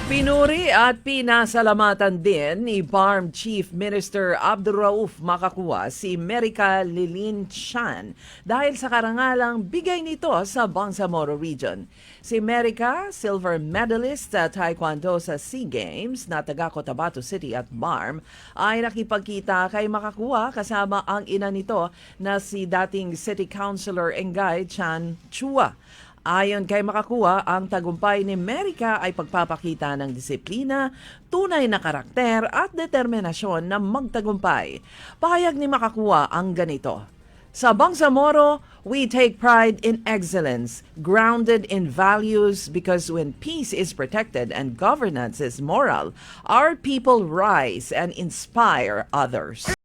Pinuri at pinasalamatan din ni BARM Chief Minister Abdurrauf Makakua si Merica Lilin Chan dahil sa karangalang bigay nito sa Bangsamoro Region. Si Merica, silver medalist sa Taekwondo sa SEA Games na taga Cotabato City at BARM, ay nakipagkita kay Makakua kasama ang ina nito na si dating City Councilor Engay Chan Chua. Ayon kay Makakua, ang tagumpay ni Merica ay pagpapakita ng disiplina, tunay na karakter at determinasyon na magtagumpay. Pahayag ni Makakua ang ganito: Sa Bangsamoro, we take pride in excellence, grounded in values, because when peace is protected and governance is moral, our people rise and inspire others.